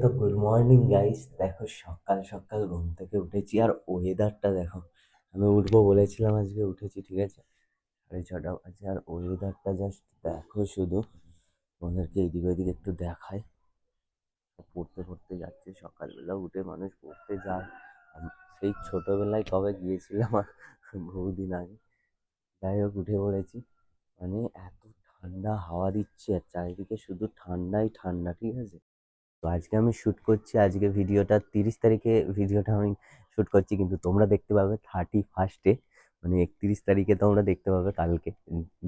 তো good morning guys, দেখো সকাল সকাল ঘুম থেকে উঠেছি আর ওয়েদারটা দেখো। আমি উঠবো বলেছিলাম, আজকে উঠেছি, ঠিক আছে। 6:30 বাজে আর ওয়েদারটা জাস্ট দেখো শুধু। তোমাদেরকে এদিক ওইদিক একটু দেখাই। পড়তে পড়তে যাচ্ছে, সকালবেলা উঠে মানুষ পড়তে যায়। সেই ছোটবেলায় কবে গিয়েছিলাম আর বহুদিন আগে। যাই হোক, উঠে পড়েছি। মানে এত ঠান্ডা হাওয়া দিচ্ছে আর চারিদিকে শুধু ঠান্ডাই ঠান্ডা, ঠিক আছে। তো আজকে আমি শ্যুট করছি, আজকে ভিডিওটা 30 তারিখে ভিডিওটা আমি শ্যুট করছি, কিন্তু তোমরা দেখতে পাবে 31স্টে, মানে 31 তারিখে তোমরা দেখতে পাবে কালকে।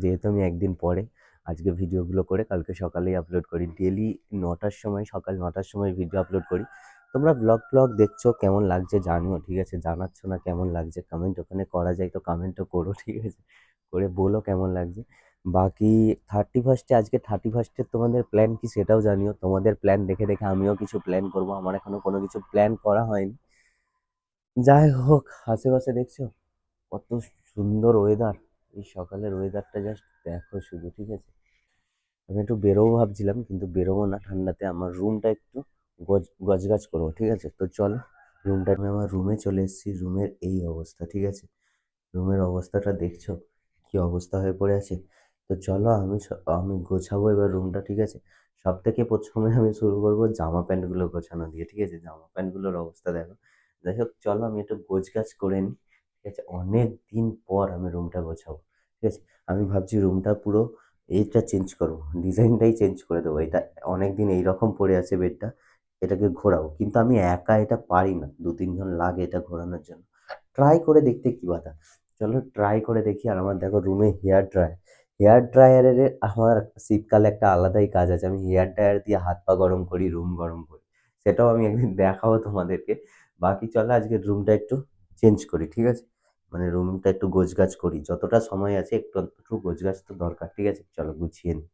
যেহেতু আমি একদিন পরে আজকে ভিডিওগুলো করে কালকে সকালেই আপলোড করি, ডেলি 9টার সময়, সকাল 9টার সময় ভিডিও আপলোড করি। তোমরা ব্লগ দেখছো, কেমন লাগছে জানিও, ঠিক আছে। জানাচ্ছ না কেমন লাগছে, কমেন্ট ওখানে করা যায় তো কমেন্টও করো, ঠিক আছে। করে বলো কেমন লাগছে। বাকি 31স্টে, আজকে 31স্টে তোমাদের প্ল্যান কি সেটাও জানিও। তোমাদের প্ল্যান দেখে দেখে আমিও কিছু প্ল্যান করব, আমার এখনো কোনো কিছু প্ল্যান করা হয়নি। যাই হোক, আশেপাশে দেখছো কত সুন্দর ওয়েদার। এই সকালের ওয়েদারটা জাস্ট দেখো শুধু, ঠিক আছে। আমি একটু বেরোবো ভাবছিলাম, কিন্তু বেরোবো না ঠান্ডাতে, আমার রুমটা একটু গজগাজ করবো, ঠিক আছে। তো চলো, আমি আমার রুমে চলে এসেছি। রুমের এই অবস্থা, ঠিক আছে। রুমের অবস্থাটা দেখছো কি অবস্থা হয়ে পড়ে আছে। তো চলো, আমি গোছাবো এবার রুমটা, ঠিক আছে। সব থেকে প্রথমে আমি শুরু করবো জামা প্যান্টগুলো গোছানো দিয়ে, ঠিক আছে। জামা প্যান্টগুলোর অবস্থা দেখো। যাই হোক, চলো আমি একটু গোছগাছ করে নিই, ঠিক আছে। অনেক দিন পর আমি রুমটা গোছাবো, ঠিক আছে। আমি ভাবছি রুমটা পুরো এইটা চেঞ্জ করবো, ডিজাইনটাই চেঞ্জ করে দেবো। এটা অনেক দিন এইরকম পড়ে আছে বেডটা, এটাকে ঘোরাবো। কিন্তু আমি একা এটা পারি না, 2-3 জন লাগে এটা ঘোরানোর জন্য। ট্রাই করে দেখতে কি বাধা। চলো ট্রাই করে দেখি। আর আমার দেখো রুমে হেয়ার ড্রায়ারের আমার শীতকালে একটা আলাদাই কাজ আছে। আমি হেয়ার ড্রায়ার দিয়ে হাত পা গরম করি, রুম গরম করি। সেটাও আমি একদিন দেখাবো তোমাদেরকে। বাকি চলো আজকে রুমটা একটু চেঞ্জ করি, ঠিক আছে। মানে রুমটা একটু গোছগাছ করি, যতটা সময় আছে একটু একটু গোছগাছ তো দরকার, ঠিক আছে। চলো গুছিয়ে নিই।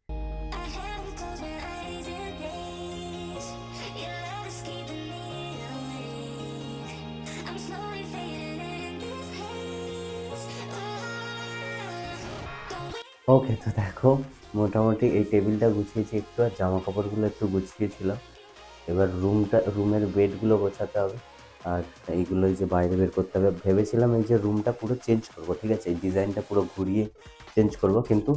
ওকে, তো দেখো মোটামুটি এই টেবিলটা গুছিয়েছি একটু, আর জামা কাপড়গুলো একটু গুছিয়েছিলাম। এবার রুমের বেডগুলো গোছাতে হবে। আর এইগুলো এই যে বাইরে বের করতে হবে। ভেবেছিলাম এই যে রুমটা পুরো চেঞ্জ করব, ঠিক আছে। এই ডিজাইনটা পুরো ঘুরিয়ে চেঞ্জ করব, কিন্তু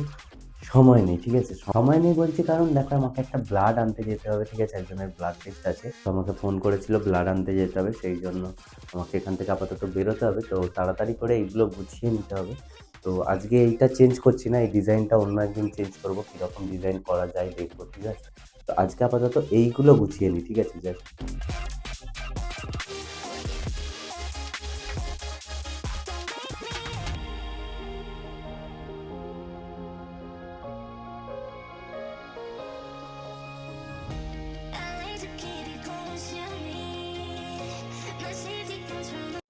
সময় নেই, ঠিক আছে। সময় নেই বলছি কারণ দেখো, আমাকে একটা ব্লাড আনতে যেতে হবে, ঠিক আছে। একজনের ব্লাড টেস্ট আছে, তো আমাকে ফোন করেছিল ব্লাড আনতে যেতে হবে, সেই জন্য আমাকে এখান থেকে আপাতত বেরোতে হবে। তো তাড়াতাড়ি করে এইগুলো গুছিয়ে নিতে হবে। তো আজকে এইটা চেঞ্জ করছি না, এই ডিজাইনটা অন্য একদিন চেঞ্জ করবো, কীরকম ডিজাইন করা যায় দেখবো, ঠিক আছে। তো আজকে আপাতত এইগুলো গুছিয়ে নিই, ঠিক আছে। জাস্ট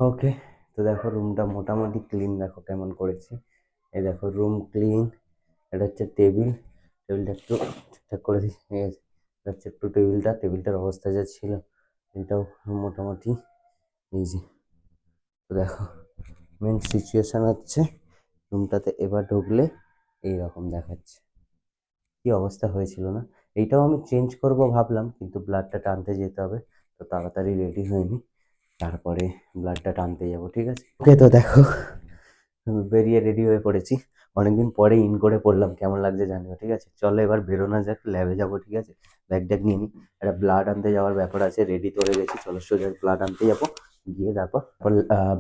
ওকে, তো দেখো রুমটা মোটামুটি ক্লিন, দেখো কেমন করেছি। এই দেখো রুম ক্লিন। এটা হচ্ছে টেবিলটা একটু ঠিকঠাক করে দিই, ঠিক আছে। এটা হচ্ছে একটু টেবিলটার অবস্থা যা ছিল, এটাও মোটামুটি এই যে। তো দেখো মেন সিচুয়েশন হচ্ছে রুমটাতে এবার ঢুকলে এইরকম দেখাচ্ছে। কি অবস্থা হয়েছিল না। এইটাও আমি চেঞ্জ করব ভাবলাম, কিন্তু ব্লাডটা টানতে যেতে হবে। তো তাড়াতাড়ি রেডি হয়ে নি, তারপরে ব্লাডটা টানতে যাবো, ঠিক আছে। ওকে, তো দেখো বেরিয়ে রেডি হয়ে পড়েছি। অনেকদিন পরে ইন করে পড়লাম, কেমন লাগছে জানিও, ঠিক আছে। চলো এবার বেরোনো যাক, ল্যাবে যাবো, ঠিক আছে। ব্যাগ ট্যাগ নিয়ে নিই। একটা ব্লাড আনতে যাওয়ার ব্যাপার আছে, রেডি তো হয়ে গেছি। চলো সোজা ব্লাড আনতে যাবো, গিয়ে তারপর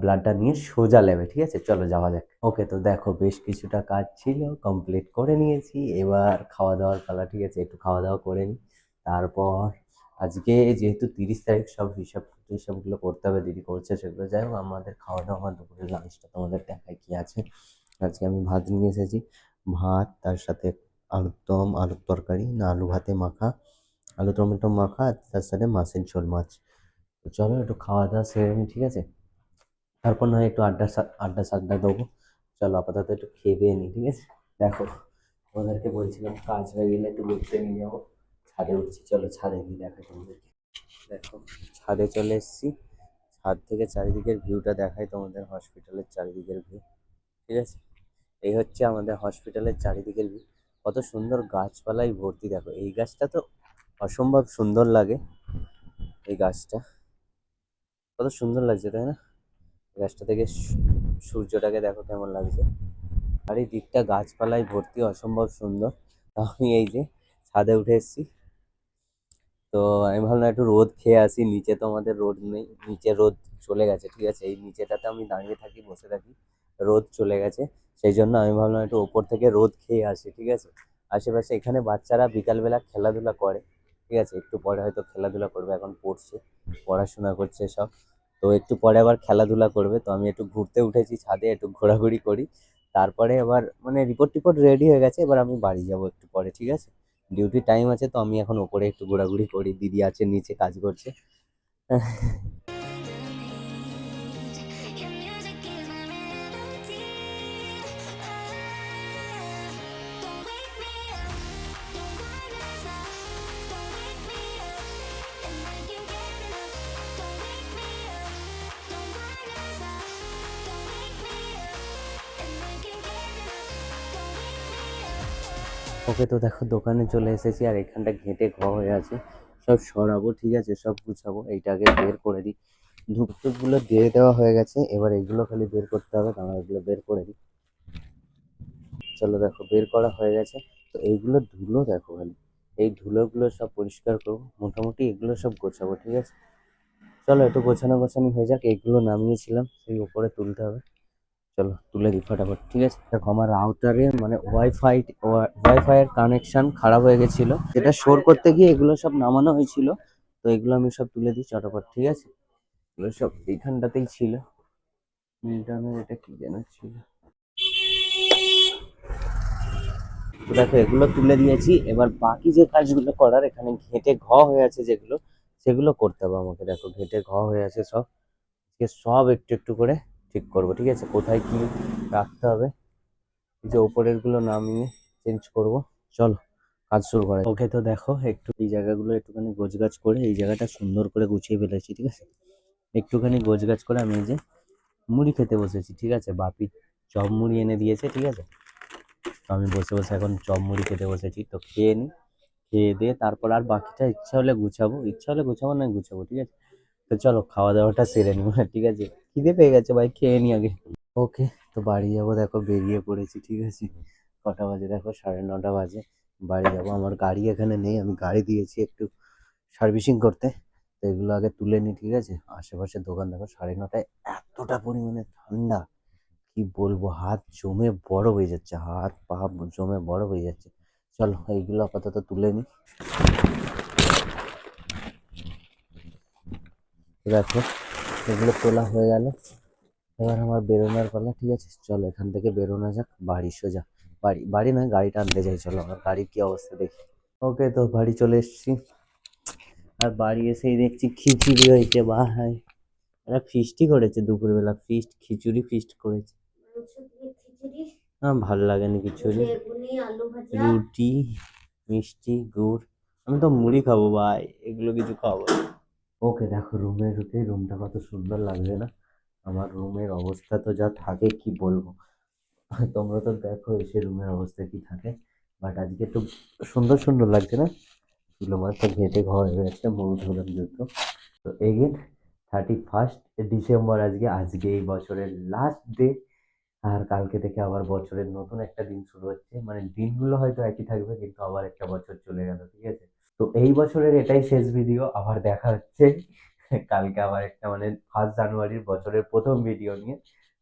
ব্লাডটা নিয়ে সোজা ল্যাবে, ঠিক আছে। চলো যাওয়া যাক। ওকে, তো দেখো বেশ কিছুটা কাজ ছিল, কমপ্লিট করে নিয়েছি। এবার খাওয়া দাওয়ার পালা, ঠিক আছে। একটু খাওয়া দাওয়া করে নিই। তারপর আজকে যেহেতু 30 তারিখ, সব হিসাবগুলো করতে হবে, দিদি করছে সেগুলো। যাই হোক, আমাদের খাওয়া দাওয়া, আমার দুপুরের লাঞ্চটা তোমাদের দেখায় কি আছে। আজকে আমি ভাত নিয়ে এসেছি। ভাত, তার সাথে আলুর দম, আলুর তরকারি না আলু ভাতে মাখা, আলু টমেটো মাখা, আর তার সাথে মাছের ঝোল মাছ। তো চলো একটু খাওয়া দাওয়া সেরে নিই, ঠিক আছে। তারপর নয় একটু আড্ডা সাড্ডা দেবো। চলো আপাতত একটু খেয়ে দিয়ে নিই, ঠিক আছে। দেখো, ওদেরকে বলছিলাম কাজ হয়ে গেলে একটু ঘুরতে নিয়ে যাবো। ছাদে উঠছি, চলো ছাদে গিয়ে দেখা তোমাদেরকে। দেখো ছাদে চলে এসেছি। ছাদ থেকে চারিদিকের ভিউটা দেখাই তোমাদের, হসপিটালের চারিদিকের ভিউ, ঠিক আছে। এই হচ্ছে আমাদের হসপিটালের চারিদিকের ভিউ। কত সুন্দর গাছপালায় ভর্তি, দেখো এই গাছটা তো অসম্ভব সুন্দর লাগে। এই গাছটা কত সুন্দর লাগছে তাই না? গাছটা থেকে সূর্যটাকে দেখো কেমন লাগছে। আর এই দিকটা গাছপালায় ভর্তি, অসম্ভব সুন্দর। তো আমি এই যে ছাদে উঠে এসেছি। তো আমি ভাবলাম একটু রোদ খেয়ে আসি, নিচে তো আমাদের রোদ নেই, নিচে রোদ চলে গেছে, ঠিক আছে। এই নিচেটাতে আমি দাঁড়িয়ে থাকি, বসে থাকি, রোদ চলে গেছে। সেই জন্য আমি ভাবলাম একটু ওপর থেকে রোদ খেয়ে আসি, ঠিক আছে। আশেপাশে এখানে বাচ্চারা বিকালবেলা খেলাধুলা করে, ঠিক আছে। একটু পরে হয়তো খেলাধুলা করবে, এখন পড়ছে, পড়াশোনা করছে সব। তো একটু পরে আবার খেলাধুলা করবে। তো আমি একটু ঘুরতে উঠেছি ছাদে, একটু ঘোরাঘুরি করি। তারপরে আবার মানে রিপোর্ট টিপোর্ট রেডি হয়ে গেছে, এবার আমি বাড়ি যাবো একটু পরে, ঠিক আছে। ডিউটি টাইম আছে, তো আমি এখন ওপরে একটু ঘোরাঘুরি করি, দিদি আছে নিচে কাজ করছে। ওকে, তো দেখো দোকানে চলে এসেছি, আর এখানটা ঘেঁটে হয়ে আছে। সব সরাবো, ঠিক আছে, সব গুছাবো। এইটাকে বের করে দিই। ধূপ টুপগুলো দিয়ে দেওয়া হয়ে গেছে, এবার এগুলো খালি বের করতে হবে। দাঁড়া, এগুলো বের করে দিই। চলো দেখো বের করা হয়ে গেছে। তো এইগুলো ধুলো দেখো খালি, এই ধুলোগুলো সব পরিষ্কার করবো, মোটামুটি এগুলো সব গোছাবো, ঠিক আছে। চলো একটু গোছানো গোছানো হয়ে যাক। এগুলো নামিয়েছিলাম, সেই উপরে তুলতে হবে। চলো তুলে দিই ফটাফট, ঠিক আছে। দেখো আমার রাউটারে মানে ওয়াইফাই এর কানেকশন খারাপ হয়ে গেছিল, যেটা শোর করতে গিয়ে এগুলো সব নামানো হয়েছিল। তো এগুলো আমি সব তুলে দিই চটাপট, ঠিক আছে। এগুলো সব এইখানটাতেই ছিল। মিল্টনের এটা কি যেন ছিল। তো দেখো এগুলো তুলে দিয়েছি, এবার বাকি যে কাজগুলো করার, এখানে ঘেঁটে হয়ে আছে যেগুলো, সেগুলো করতে হবে আমাকে। দেখো ঘেঁটে হয়ে আছে সব, সব একটু একটু করে ঠিক করবো, ঠিক আছে। কোথায় কি রাখতে হবে, এই যে ওপরের গুলো নামিয়ে চেঞ্জ করব। চলো কাজ শুরু করা। ওকে, তো দেখো একটু এই জায়গাগুলো একটুখানি গোছগাছ করে, এই জায়গাটা সুন্দর করে গুছিয়ে ফেলেছি, ঠিক আছে। একটুখানি গোছগাছ করে আমি এই যে মুড়ি খেতে বসেছি, ঠিক আছে। বাপি চপ মুড়ি এনে দিয়েছে, ঠিক আছে। তো আমি বসে বসে এখন চপ মুড়ি খেতে বসেছি। তো খেয়ে নিই, খেয়ে দিয়ে তারপর আর বাকিটা ইচ্ছা হলে গুছাবো, ইচ্ছা হলে গুছাবো, না গুছাবো, ঠিক আছে। তো চলো খাওয়া দাওয়াটা সেরে নিবো, ঠিক আছে। খিদে পেয়ে গেছে ভাই, খেয়ে নি আগে। ওকে, তো বাড়ি যাবো, দেখো বেরিয়ে পড়েছি, ঠিক আছে। কটা বাজে দেখো, 9:30 বাজে। বাড়ি যাবো, আমার গাড়ি এখানে নেই, আমি গাড়ি দিয়েছি একটু সার্ভিসিং করতে। তো এগুলো আগে তুলে নিই, ঠিক আছে। আশেপাশের দোকান দেখো, 9:30, এতটা পরিমাণে ঠান্ডা, কি বলবো, হাত জমে বড় হয়ে যাচ্ছে, হাত পা জমে বড় হয়ে যাচ্ছে। চলো এইগুলো আপাতত তুলে নিই। দেখো এগুলো তোলা হয়ে গেল, এবার আমার বেরোনোর পালা, ঠিক আছে। চলো এখান থেকে বেরোনো যাক, বাড়ি সোজা। বাড়ি বাড়ি নয়, গাড়িটা আনতে যাই, চলো আমার গাড়ির কি অবস্থা দেখি। ওকে, তো বাড়ি চলে এসেছি। আর বাড়ি এসেই দেখছি খিচুড়ি হয়েছে, ভাই এরা ফিস্টই করেছে দুপুরবেলা, ফিস্ট খিচুড়ি ফিস্ট করেছে। ভালো লাগেনি খিচুড়ি। রুটি, মিষ্টি, গুড়। আমি তো মুড়ি খাবো ভাই, এগুলো কিছু খাবো না। ওকে, দেখো রুমে ঢুকে রুমটা কত সুন্দর লাগছে না? আমার রুমের অবস্থা তো যা থাকে কি বলবো। তোমরা তো দেখো এসে রুমের অবস্থা কি থাকে। বাট আজকে একটু সুন্দর সুন্দর লাগছে না? তুলো মাছটা ঘেঁটে হয়ে গেছে, মুখ ধুলাম জুতো। তো এগেন 31 ডিসেম্বর আজকে, আজকে এই বছরের লাস্ট ডে। আর কালকে থেকে আবার বছরের নতুন একটা দিন শুরু হচ্ছে, মানে দিনগুলো হয়তো একই থাকবে, কিন্তু আবার একটা বছর চলে গেল, ঠিক আছে। তো এই বছরের এটাই শেষ ভিডিও, আবার দেখা হচ্ছে কালকে আবার একটা মানে 1 জানুয়ারির বছরের প্রথম ভিডিও নিয়ে।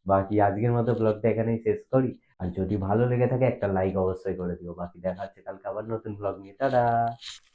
বাকি আজকের মতো ব্লগটা এখানেই শেষ করি। আর যদি ভালো লেগে থাকে একটা লাইক অবশ্যই করে দিও। বাকি দেখা হচ্ছে কালকে আবার নতুন ব্লগ নিয়ে। টাটা।